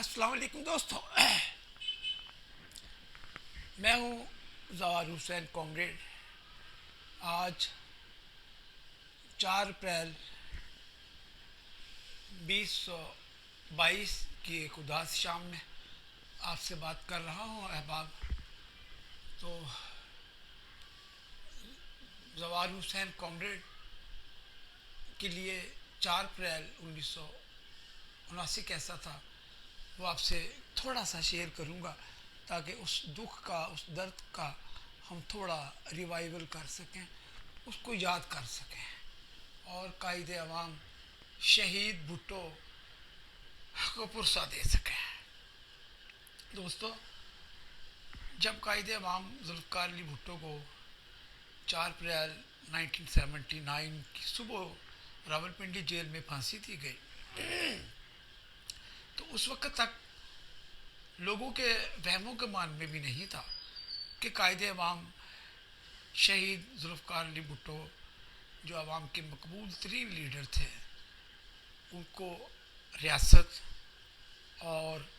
अस्सलाम वालेकुम दोस्तों। मैं हूँ ज़वार हुसैन कॉमरेड। आज 4 अप्रैल 2022 की एक उदास शाम में आपसे बात कर रहा हूँ अहबाब। तो ज़वार हुसैन कॉमरेड के लिए 4 अप्रैल 1979 कैसा था वो आपसे थोड़ा सा शेयर करूँगा, ताकि उस दुख का, उस दर्द का हम थोड़ा रिवाइवल कर सकें, उसको याद कर सकें और कायदे अवाम शहीद भुट्टो को पुरसा दे सकें। दोस्तों, जब कायदे अवाम जुल्फ़िकार अली भुट्टो को 4 अप्रैल 1979 की सुबह रावलपिंडी जेल में फांसी दी गई, तो उस वक़्त तक लोगों के वहमों के मान में भी नहीं था कि कायदे अवाम शहीद जुल्फ़िकार अली भुट्टो, जो अवाम के मकबूल तरीन लीडर थे, उनको रियासत और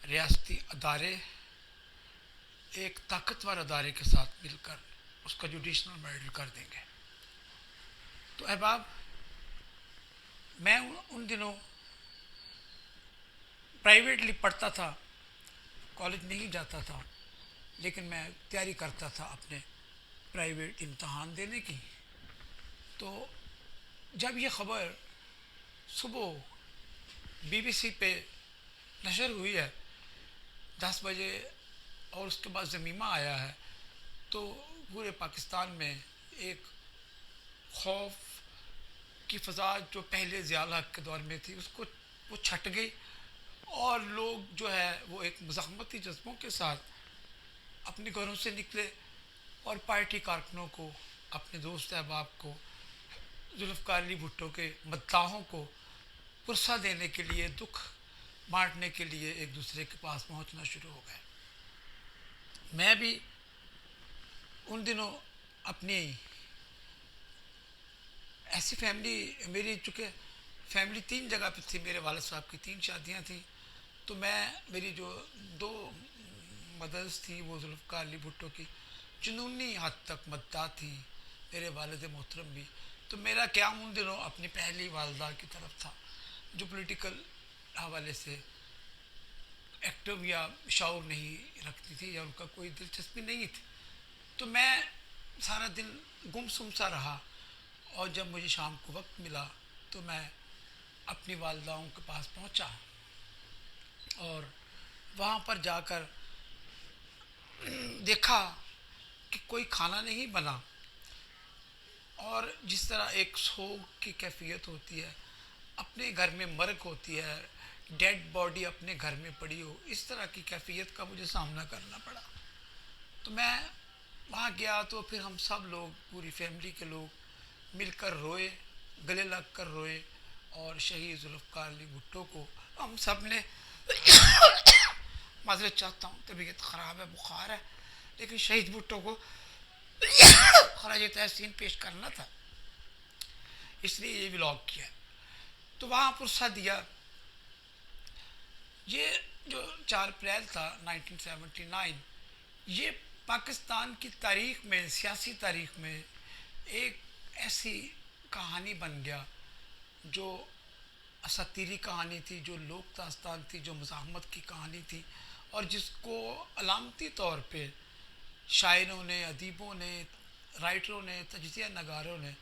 रियासती अदारे एक ताकतवर अदारे के साथ मिलकर उसका जुडिशनल मर्डर कर देंगे। तो अहबाब, मैं उन दिनों प्राइवेटली पढ़ता था, कॉलेज नहीं जाता था, लेकिन मैं तैयारी करता था अपने प्राइवेट इम्तहान देने की। तो जब ये ख़बर सुबह बीबीसी पे नशर हुई है 10 बजे और उसके बाद ज़मीमा आया है, तो पूरे पाकिस्तान में एक खौफ की फ़ज़ा जो पहले ज़ियाउल हक़ के दौर में थी उसको वो छट गई, और लोग जो है वो एक मज़ाहमती जज्बों के साथ अपने घरों से निकले और पार्टी कारकुनों को, अपने दोस्त अहबाब को, जुल्फ़िकार अली भुट्टो के मद्दाहों को पुरसा देने के लिए, दुख बांटने के लिए एक दूसरे के पास पहुंचना शुरू हो गए। मैं भी उन दिनों अपनी ऐसी फैमिली, मेरी चूँकि फैमिली 3 जगह पे थी, मेरे वालिद साहब की 3 शादियाँ थी, तो मेरी जो 2 मदर्स थी वो जुल्फ़िकार अली भुट्टो की जुनूनी हद तक मद्दा थी, मेरे वालिद मोहतरम भी। तो मेरा क़याम उन दिनों अपनी पहली वालदा की तरफ था, जो पॉलिटिकल हवाले से एक्टिव या शऊर नहीं रखती थी या उनका कोई दिलचस्पी नहीं थी। तो मैं सारा दिन गुमसुम सा रहा, और जब मुझे शाम को वक्त मिला तो मैं अपनी वालदाओं के पास पहुंचा, और वहाँ पर जाकर देखा कि कोई खाना नहीं बना, और जिस तरह एक सोग की कैफियत होती है, अपने घर में मर्ग होती है, डेड बॉडी अपने घर में पड़ी हो, इस तरह की कैफियत का मुझे सामना करना पड़ा। तो मैं वहाँ गया तो फिर हम सब लोग, पूरी फैमिली के लोग मिलकर रोए, गले लग कर रोए, और शहीद जुल्फ़िकार अली भुट्टो को हम सब ने माजरत चाहता हूँ, तबीयत ख़राब है, बुखार है, लेकिन शहीद भुट्टो को खराज तहसीन पेश करना था, इसलिए ये व्लॉग किया। तो वहाँ पुरसा दिया। ये जो 4 अप्रैल था 1979, ये पाकिस्तान की तारीख़ में, सियासी तारीख़ में एक ऐसी कहानी बन गया जो असतीरी कहानी थी, जो लोक दास्तान थी, जो मज़ाहमत की कहानी थी, और जिसको अलामती तौर पे शायरों ने, अदीबों ने, राइटरों ने, तजिज़िया नगारों ने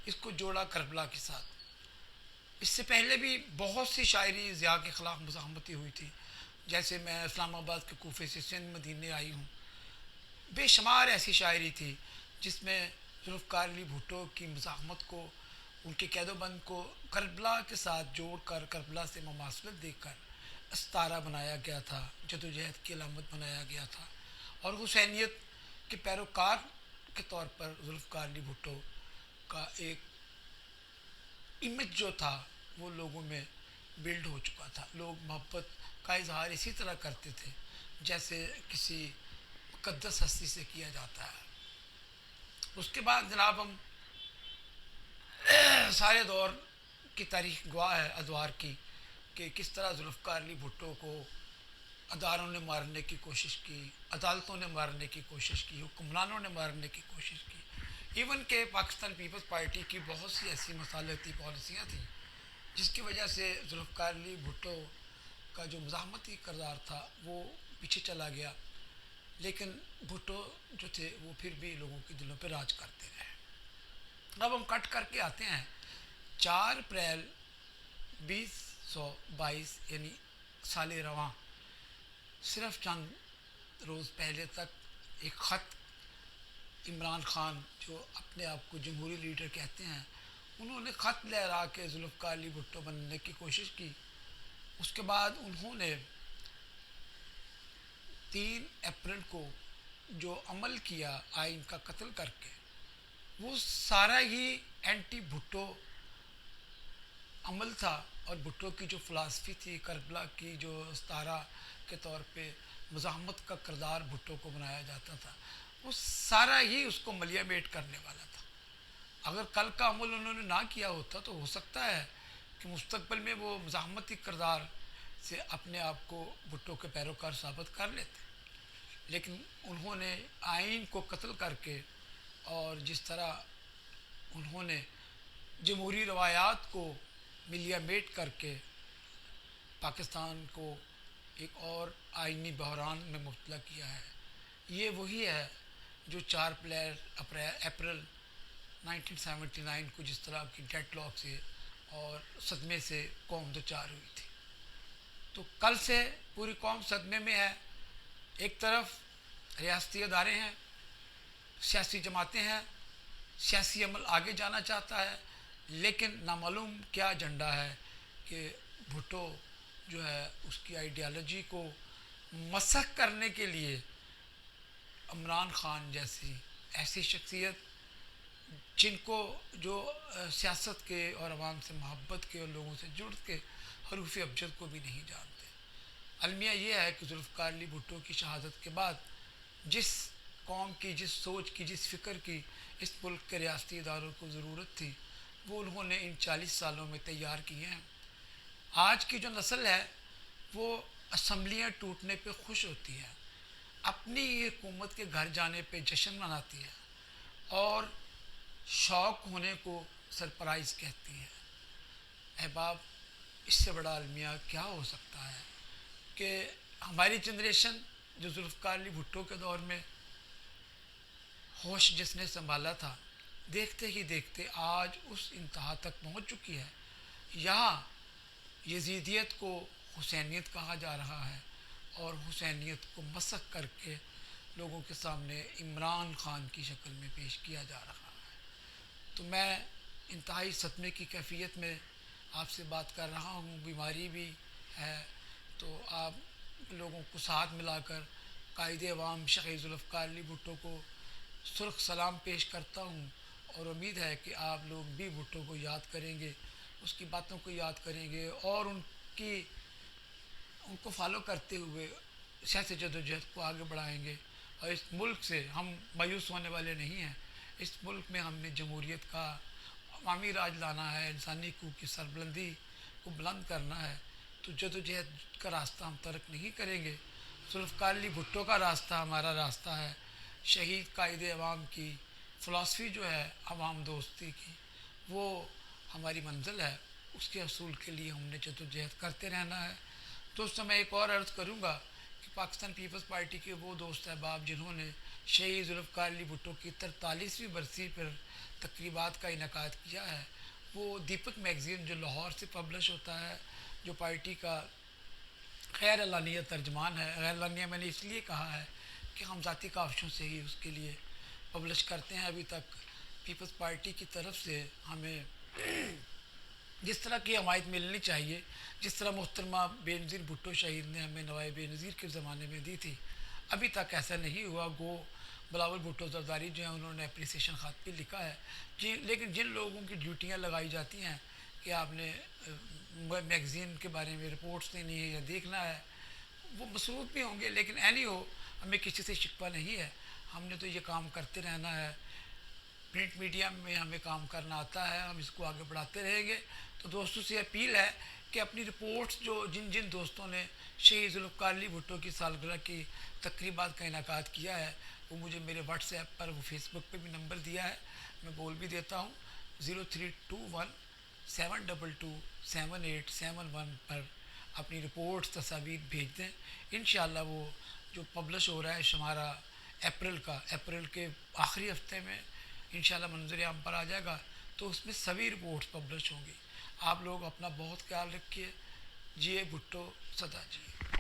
इसको जोड़ा करबला के साथ। इससे पहले भी बहुत सी शायरी ज़िया के ख़िलाफ़ मज़ाहमती हुई थी, जैसे मैं इस्लामाबाद के कूफे से सिंध मदीने आई हूँ, बेशुमार ऐसी शायरी थी जिसमें जुल्फ़िकार अली भुट्टो की मज़ाहमत को, उनके कैदोबंद को करबला के साथ जोड़कर, करबला से ममासलत देकर अस्तारा बनाया गया था, जदोजहद की अलामत बनाया गया था, और हुसैनियत के पैरोकार के तौर पर जुल्फ़िकार अली भुट्टो का एक इमेज जो था वो लोगों में बिल्ड हो चुका था। लोग मोहब्बत का इजहार इसी तरह करते थे जैसे किसी मुक़द्दस हस्ती से किया जाता है। उसके बाद जनाब हम सारे दौर की तारीख़ गवाह है अदवार की, कि किस तरह जुल्फ़िकार अली भुट्टो को अदारों ने मारने की कोशिश की, अदालतों ने मारने की कोशिश की, हुक्मरानों ने मारने की कोशिश की। इवन के पाकिस्तान पीपल्स पार्टी की बहुत सी ऐसी मसालती पॉलिसियाँ थी जिसकी वजह से जुल्फ़िकार अली भुट्टो का जो मज़ाहमती किरदार था वो पीछे चला गया, लेकिन भुट्टो जो थे वो फिर भी लोगों के दिलों पर राज करते रहे। अब हम कट करके आते हैं 4 अप्रैल 2022 यानी साल रवां, सिर्फ चंद रोज़ पहले तक एक ख़त इमरान ख़ान जो अपने आप को जमहूरी लीडर कहते हैं, उन्होंने ख़त लहरा के जुल्फ़िकार अली भुट्टो बनने की कोशिश की। उसके बाद उन्होंने 3 अप्रैल को जो अमल किया आइन का कत्ल करके, वो सारा ही एंटी भुट्टो अमल था। और भुट्टो की जो फ़िलासफ़ी थी, करबला की जो सतारा के तौर पे मज़ाहमत का किरदार भुट्टो को बनाया जाता था, वो सारा ही उसको मलियामेट करने वाला था। अगर कल का अमल उन्होंने ना किया होता तो हो सकता है कि मुस्तकबिल में वो मज़ाहमती किरदार से अपने आप को भुट्टो के पैरोकार साबित कर लेते, लेकिन उन्होंने आइन को कत्ल करके और जिस तरह उन्होंने जमहूरी रवायात को मिलियामेट करके पाकिस्तान को एक और आइनी बहरान में मुब्तला किया है, ये वही है जो 4 अप्रैल 1979 को जिस तरह की डेडलॉक से और सदमे से कौम दो चार हुई थी। तो कल से पूरी कौम सदमे में है। एक तरफ रियासती अदारे हैं, सियासी जमातें हैं, सियासी अमल आगे जाना चाहता है, लेकिन नामालूम क्या एजेंडा है कि भुट्टो जो है उसकी आइडियालॉजी को मसख करने के लिए इमरान ख़ान जैसी ऐसी शख्सियत जिनको जो सियासत के और आवाम से मोहब्बत के और लोगों से जुड़ के हरूफ अबजद को भी नहीं जानते। अलमिया ये है कि जुल्फ़िकार अली भुट्टो की शहादत के बाद जिस कौम की, जिस सोच की, जिस फ़िक्र की इस मुल्क के रियासती इदारों को ज़रूरत थी, वो उन्होंने इन 40 सालों में तैयार किए हैं। आज की जो नस्ल है वो असम्बलियाँ टूटने पे खुश होती है, अपनी हुकूमत के घर जाने पे जश्न मनाती है और शौक होने को सरप्राइज़ कहती है। अहबाब, इससे बड़ा अलमिया क्या हो सकता है कि हमारी जनरेशन जो जुल्फ़िकार अली भुट्टो के दौर में होश जिसने संभाला था, देखते ही देखते आज उस इंतहा तक पहुंच चुकी है। यहाँ यजीदियत को हुसैनियत कहा जा रहा है और हुसैनियत को मसख करके लोगों के सामने इमरान ख़ान की शक्ल में पेश किया जा रहा है। तो मैं इंतहाई सदमे की कैफियत में आपसे बात कर रहा हूँ, बीमारी भी है, तो आप लोगों को साथ मिलाकर कायदे अवाम शहीद जुल्फ़िकार अली भुट्टो को सुर्ख सलाम पेश करता हूँ और उम्मीद है कि आप लोग भी भुट्टो को याद करेंगे, उसकी बातों को याद करेंगे और उनको फॉलो करते हुए सियासी जदोजहद को आगे बढ़ाएंगे। और इस मुल्क से हम मायूस होने वाले नहीं हैं। इस मुल्क में हमने जमहूरियत का अवामी राज लाना है, इंसानी हकूक़ की सरबुलंदी को बुलंद करना है, तो जदोजहद का रास्ता हम तर्क नहीं करेंगे। जुल्फ़िकार अली भुट्टो का रास्ता हमारा रास्ता है। शहीद कायदे अवाम की फ़िलासफ़ी जो है अवाम दोस्ती की, वो हमारी मंजिल है। उसके असूल के लिए हमने जदोजहद करते रहना है। दोस्तों, मैं एक और अर्ज़ करूँगा कि पाकिस्तान पीपल्स पार्टी के वो दोस्त अहबाब जिन्होंने शहीद जुल्फ़िकार अली भुट्टो की 43वीं बरसी पर तकरीबात का इनेकाद किया है, वो दीपक मैगज़ीन जो लाहौर से पब्लिश होता है, जो पार्टी का गैर एलानिया तर्जमान है। गैर एलानिया मैंने इसलिए कहा है कि हम ज़ाती काविशों से ही उसके लिए पब्लिश करते हैं। अभी तक पीपल्स पार्टी की तरफ से हमें जिस तरह की हमायत मिलनी चाहिए, जिस तरह मोहतरमा बेनज़ीर भुट्टो शहीद ने हमें नवाए बेनज़ीर के ज़माने में दी थी, अभी तक ऐसा नहीं हुआ। गो बिलावल भुट्टो ज़रदारी जो हैं उन्होंने अप्रिसिएशन ख़त भी लिखा है लेकिन जिन लोगों की ड्यूटियाँ लगाई जाती हैं कि आपने मैगज़ीन के बारे में रिपोर्ट्स देनी है या देखना है, वो मसरूफ़ भी होंगे, लेकिन एनी हो, हमें किसी से शिकवा नहीं है। हमने तो ये काम करते रहना है। प्रिंट मीडिया में हमें काम करना आता है, हम इसको आगे बढ़ाते रहेंगे। तो दोस्तों से अपील है कि अपनी रिपोर्ट्स जो जिन जिन दोस्तों ने शहीद जुल्फ़िकार अली भुट्टो की सालगिरह की तकरीबात का इनेकाद किया है, वो मुझे मेरे व्हाट्सएप पर, वो फेसबुक पे भी नंबर दिया है, मैं बोल भी देता हूँ, 0321 722 7871 पर अपनी रिपोर्ट्स तस्वीर भेज दें। इंशाल्लाह वो जो पब्लिश हो रहा है हमारा अप्रैल के आखिरी हफ्ते में इंशाल्लाह मंजर आम पर आ जाएगा, तो उसमें सभी रिपोर्ट्स पब्लिश होंगी। आप लोग अपना बहुत ख्याल रखिए। जी भुट्टो सदा जी।